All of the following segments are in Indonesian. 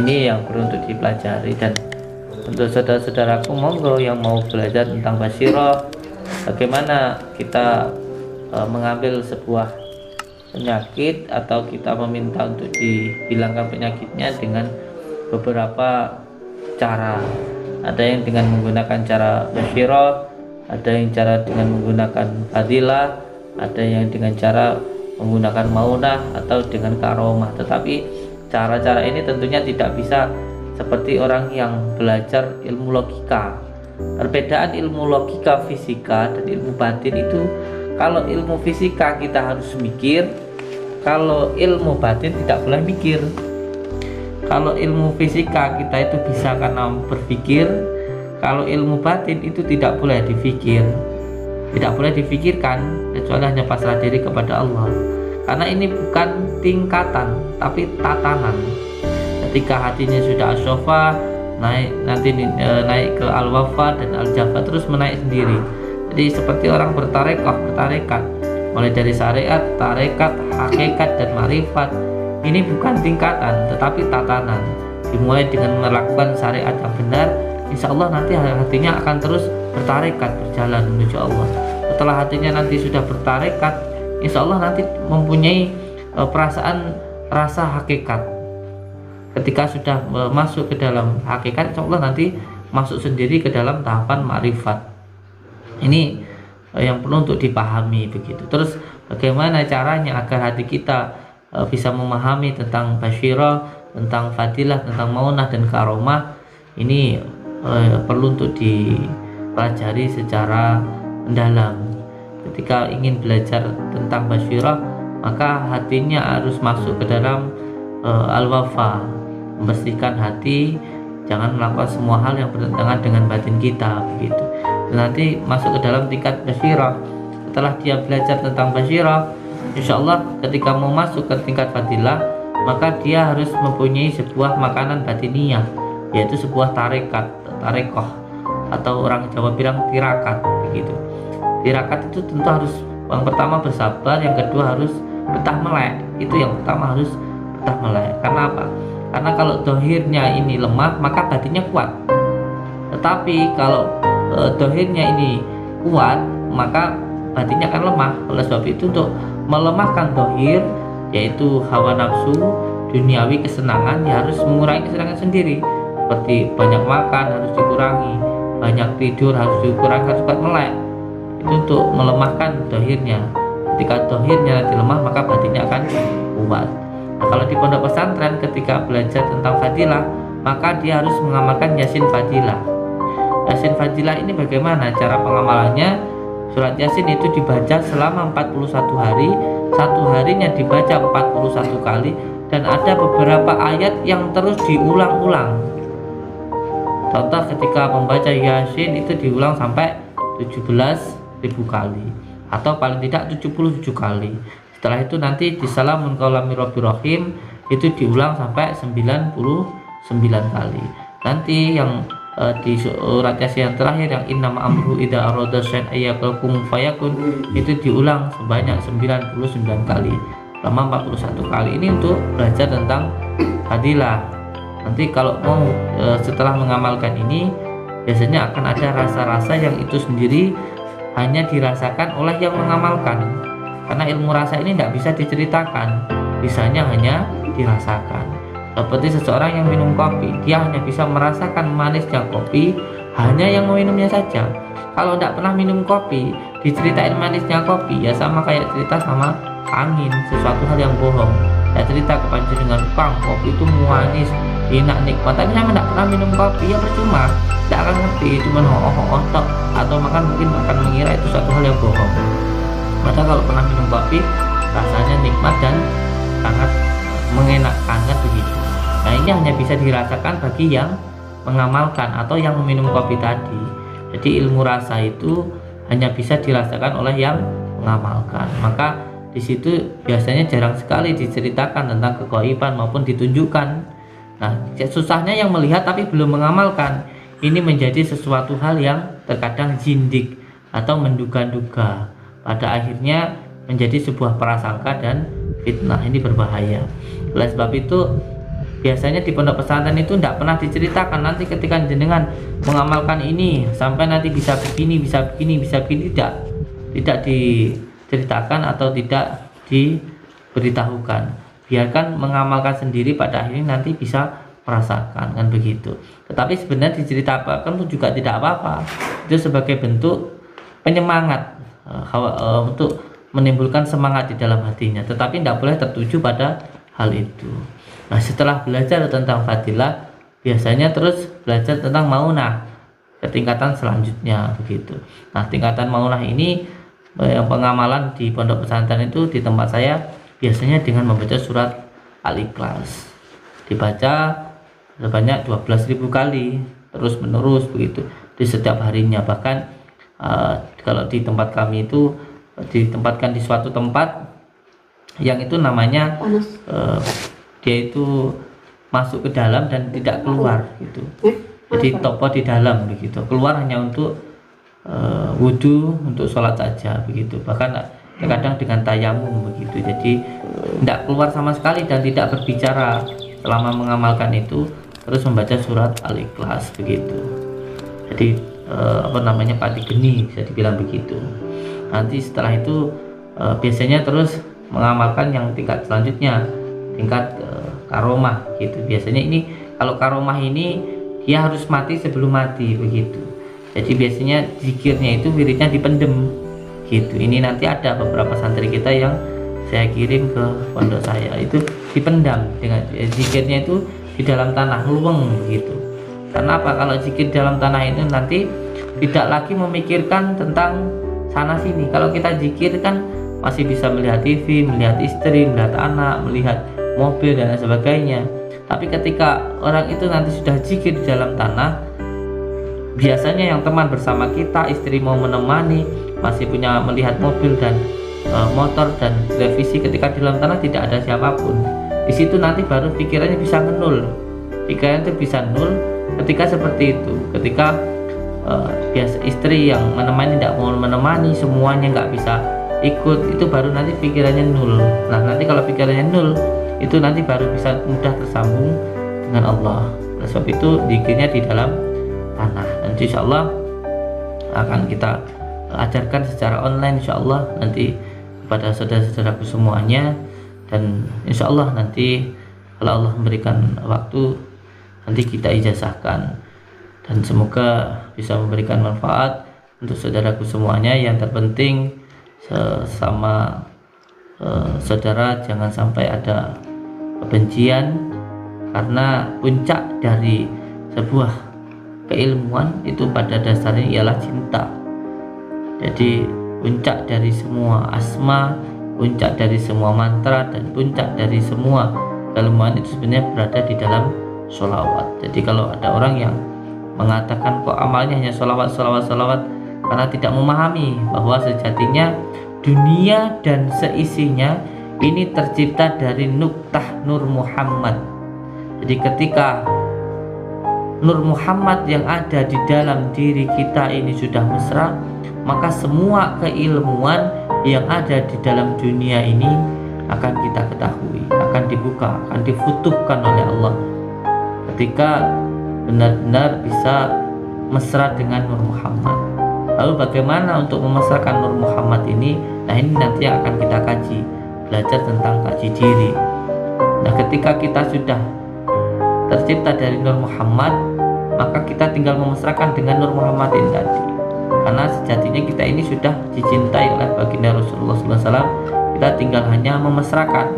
ini yang perlu untuk dipelajari. Dan untuk saudara-saudaraku, monggo yang mau belajar tentang basyirah, bagaimana kita mengambil sebuah penyakit atau kita meminta untuk dihilangkan penyakitnya dengan beberapa cara. Ada yang dengan menggunakan cara basyirah, ada yang cara dengan menggunakan fadilah, ada yang dengan cara menggunakan maunah atau dengan karomah. Tetapi cara-cara ini tentunya tidak bisa seperti orang yang belajar ilmu logika. Perbedaan ilmu logika fisika dan ilmu batin itu, kalau ilmu fisika kita harus mikir, kalau ilmu batin tidak boleh mikir. Kalau ilmu fisika kita itu bisa karena berpikir, kalau ilmu batin itu tidak boleh dipikir, tidak boleh difikirkan, kecuali hanya pasrah diri kepada Allah. Karena ini bukan tingkatan tapi tatanan. Ketika hatinya sudah asyofa, naik ke al-wafa dan al-jafa, terus menaik sendiri. Jadi seperti orang bertarekat, mulai dari syariat, tarekat, hakikat dan marifat. Ini bukan tingkatan tetapi tatanan. Dimulai dengan melakukan syariat yang benar, insya Allah nanti hatinya akan terus bertarekat, berjalan menuju Allah. Setelah hatinya nanti sudah bertarekat, insya Allah nanti mempunyai perasaan rasa hakikat. Ketika sudah masuk ke dalam hakikat, insya Allah nanti masuk sendiri ke dalam tahapan ma'rifat. Ini yang perlu untuk dipahami begitu. Terus bagaimana caranya agar hati kita bisa memahami tentang basyirah, tentang fadilah, tentang maunah dan karomah. Ini perlu untuk dipelajari secara mendalam. Ketika ingin belajar tentang basyirah, maka hatinya harus masuk ke dalam al-wafa, membersihkan hati, jangan melakukan semua hal yang bertentangan dengan batin kita begitu. Dan nanti masuk ke dalam tingkat basyirah. Setelah dia belajar tentang basyirah, insya Allah ketika mau masuk ke tingkat fadilah, maka dia harus mempunyai sebuah makanan batiniyah, yaitu sebuah tarekoh, atau orang Jawa bilang tirakat begitu. Tirakat itu tentu harus, yang pertama bersabar, yang kedua harus betah melek. Itu yang pertama, harus betah melek. Karena apa? Karena kalau dohirnya ini lemah, maka batinnya kuat. Tetapi kalau dohirnya ini kuat, maka batinnya akan lemah. Oleh sebab itu, untuk melemahkan dohir, yaitu hawa nafsu, duniawi, kesenangan, ya harus mengurangi kesenangan sendiri. Seperti banyak makan harus dikurangi, banyak tidur harus dikurangi, harus kuat melek. Itu untuk melemahkan dohirnya. Ketika dohirnya nanti lemah, maka batinnya akan kuat. Nah, kalau di pondok pesantren ketika belajar tentang fadilah, maka dia harus mengamalkan Yasin Fadilah. Yasin Fadilah ini bagaimana cara pengamalannya? Surat Yasin itu dibaca selama 41 hari, satu harinya dibaca 41 kali, dan ada beberapa ayat yang terus diulang-ulang. Contoh ketika membaca Yasin itu diulang sampai 17.000 kali, atau paling tidak 77 kali. Setelah itu nanti di Salamun Qaulam mir Rabbir Rahim itu diulang sampai 99 kali. Nanti yang di surat Yasin yang terakhir, yang innama amruhu idza arada syai'an ayyaqul kun fayakun, itu diulang sebanyak 99 kali selama 41 kali. Ini untuk belajar tentang fadilah. Nanti kalau mau setelah mengamalkan ini, biasanya akan ada rasa-rasa yang itu sendiri hanya dirasakan oleh yang mengamalkan. Karena ilmu rasa ini tidak bisa diceritakan, bisanya hanya dirasakan. Seperti seseorang yang minum kopi, dia hanya bisa merasakan manisnya kopi hanya yang meminumnya saja. Kalau tidak pernah minum kopi, diceritain manisnya kopi, ya sama kayak cerita sama angin, sesuatu hal yang bohong. Ya cerita ke panjenengan, Kang, kopi itu manis, enak, nikmat, tapi saya tidak pernah minum kopi, ya percuma, tidak akan ngerti, cuma ho-ho tok, atau mungkin akan mengira itu suatu hal yang bohong. Maka kalau pernah minum kopi, rasanya nikmat dan sangat mengenakan begitu. Nah, ini hanya bisa dirasakan bagi yang mengamalkan atau yang meminum kopi tadi. Jadi ilmu rasa itu hanya bisa dirasakan oleh yang mengamalkan. Maka di situ biasanya jarang sekali diceritakan tentang keghaiban maupun ditunjukkan. Nah, susahnya yang melihat tapi belum mengamalkan. Ini menjadi sesuatu hal yang terkadang jindik atau menduga-duga. Pada akhirnya menjadi sebuah prasangka dan fitnah. Ini berbahaya. Oleh sebab itu, biasanya di pondok pesantren itu tidak pernah diceritakan nanti ketika jenengan mengamalkan ini sampai nanti bisa begini, bisa begini, bisa begini, tidak diceritakan atau tidak diberitahukan. Biarkan mengamalkan sendiri, pada akhirnya nanti bisa merasakan, kan begitu. Tetapi sebenarnya diceritakan pun juga tidak apa-apa, itu sebagai bentuk penyemangat untuk menimbulkan semangat di dalam hatinya, tetapi tidak boleh tertuju pada hal itu. Nah, setelah belajar tentang fadilah, biasanya terus belajar tentang maunah ke tingkatan selanjutnya begitu. Nah, tingkatan maunah ini pengamalan di pondok pesantren itu di tempat saya biasanya dengan membaca surat Al-Ikhlas, dibaca sebanyak 12.000 kali terus menerus begitu di setiap harinya. Bahkan kalau di tempat kami itu ditempatkan di suatu tempat yang itu namanya dia itu masuk ke dalam dan tidak keluar gitu. Jadi topo di dalam begitu, keluar hanya untuk wudhu, untuk sholat saja begitu. Bahkan kadang dengan tayamum begitu. Jadi tidak keluar sama sekali dan tidak berbicara selama mengamalkan itu, terus membaca surat Al-Ikhlas begitu. Jadi pati geni bisa dibilang begitu. Nanti setelah itu biasanya terus mengamalkan yang tingkat selanjutnya, tingkat karomah gitu. Biasanya ini kalau karomah ini dia harus mati sebelum mati begitu. Jadi biasanya zikirnya itu wiridnya dipendem gitu. Ini nanti ada beberapa santri kita yang saya kirim ke pondok saya itu dipendam dengan zikirnya itu di dalam tanah luweng gitu. Karena apa? Kalau zikir dalam tanah itu nanti tidak lagi memikirkan tentang sana sini. Kalau kita zikir kan masih bisa melihat TV, melihat istri, melihat anak, melihat mobil dan lain sebagainya. Tapi ketika orang itu nanti sudah zikir di dalam tanah, biasanya yang teman bersama kita, istri mau menemani, masih punya melihat mobil dan motor dan televisi, ketika di dalam tanah tidak ada siapapun. Di situ nanti baru pikirannya bisa nol. Pikiran itu bisa nol ketika seperti itu. Ketika biasa istri yang menemani tidak mau menemani, semuanya nggak bisa ikut, itu baru nanti pikirannya nol. Nah, nanti kalau pikirannya nol, itu nanti baru bisa mudah tersambung dengan Allah. Oleh sebab itu zikirnya di dalam tanah. Nanti insya Allah akan kita ajarkan secara online insya Allah nanti kepada saudara-saudaraku semuanya, dan insya Allah nanti kalau Allah memberikan waktu nanti kita ijazahkan, dan semoga bisa memberikan manfaat untuk saudaraku semuanya. Yang terpenting sesama saudara jangan sampai ada kebencian, karena puncak dari sebuah keilmuan itu pada dasarnya ialah cinta. Jadi puncak dari semua asma, puncak dari semua mantra, dan puncak dari semua keilmuan itu sebenarnya berada di dalam sholawat. Jadi kalau ada orang yang mengatakan kok amalnya hanya sholawat karena tidak memahami bahwa sejatinya dunia dan seisinya ini tercipta dari nuktah Nur Muhammad. Jadi ketika Nur Muhammad yang ada di dalam diri kita ini sudah mesra, maka semua keilmuan yang ada di dalam dunia ini akan kita ketahui, akan dibuka, akan difutuhkan oleh Allah ketika benar-benar bisa mesra dengan Nur Muhammad. Lalu bagaimana untuk memesrakan Nur Muhammad ini? Nah, ini nanti yang akan kita kaji, belajar tentang kaji diri. Nah, ketika kita sudah tercipta dari Nur Muhammad, maka kita tinggal memesrakan dengan Nur Muhammad ini tadi. Karena sejatinya kita ini sudah dicintai oleh baginda Rasulullah SAW, kita tinggal hanya memesrakan.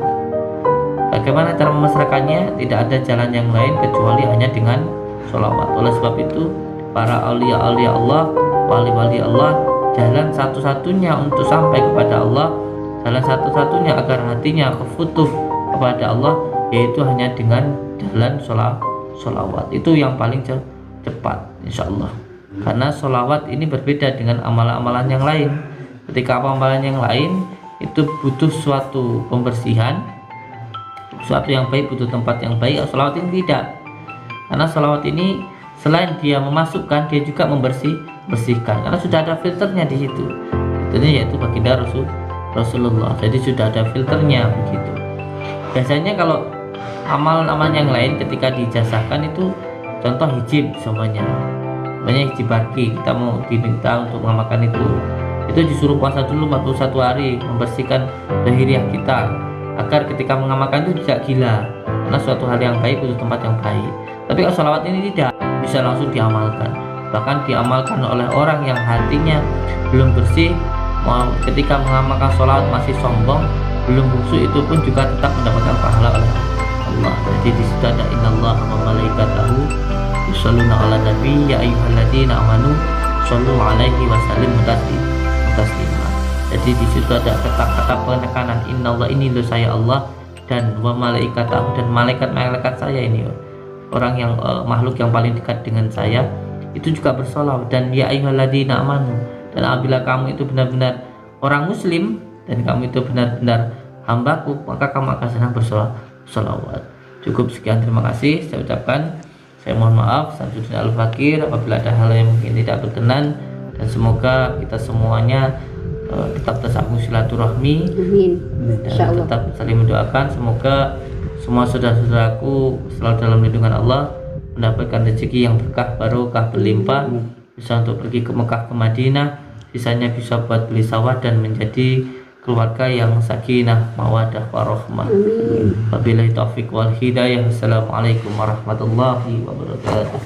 Bagaimana cara memesrakannya? Tidak ada jalan yang lain kecuali hanya dengan sholawat. Oleh sebab itu para aulia-aulia Allah, wali-wali Allah, jalan satu-satunya untuk sampai kepada Allah, jalan satu-satunya agar hatinya kefutuh kepada Allah, yaitu hanya dengan jalan sholawat. Itu yang paling cepat insya Allah. Karena sholawat ini berbeda dengan amalan-amalan yang lain. Ketika amalan yang lain itu butuh suatu pembersihan, suatu yang baik, butuh tempat yang baik. Sholawat ini tidak. Karena sholawat ini selain dia memasukkan, dia juga membersihkan. Karena sudah ada filternya di situ. Filternya yaitu baginda Rasulullah. Jadi sudah ada filternya begitu. Biasanya kalau amal-amal yang lain ketika diijazahkan itu contoh hijib semuanya. Banyak hijib bagi kita mau diminta untuk mengamalkan itu disuruh puasa dulu 41 hari membersihkan lahiriah kita agar ketika mengamalkan itu tidak gila, karena suatu hal yang baik butuh tempat yang baik. Tapi kalau sholawat ini tidak bisa langsung diamalkan, bahkan diamalkan oleh orang yang hatinya belum bersih, ketika mengamalkan sholawat masih sombong, belum khusyuk, itu pun juga tetap mendapatkan pahala oleh Allah. Jadi di situ ada innallaha wa malaikatahu yusholluna 'alan nabi ya ayyuhalladzina amanu shollu 'alaihi wa sallimu taslima. Jadi di situ ada kata-kata penekanan innallah, ini loh saya Allah, dan wa malaikatahu, dan malaikat-malaikat saya ini orang yang makhluk yang paling dekat dengan saya itu juga bersolawat, dan ya ayyuhalladzina amanu, dan apabila kamu itu benar-benar orang muslim dan kamu itu benar-benar hambaku, maka kamu akan senang bersolawat. Cukup sekian, terima kasih saya ucapkan. Saya mohon maaf Samsudin Al-Fakir apabila ada hal yang mungkin tidak berkenan, dan semoga kita semuanya tetap tersambung silaturahmi. Amin. Dan tetap saling mendoakan, semoga semua saudara-saudaraku selalu dalam lindungan Allah, mendapatkan rezeki yang berkah, barokah, berlimpah, bisa untuk pergi ke Mekah, ke Madinah, sisanya bisa buat beli sawah dan menjadi keluarga yang sakinah, mawadah, warahmah. Wabillahi taufiq wal hidayah. Assalamualaikum warahmatullahi wabarakatuh.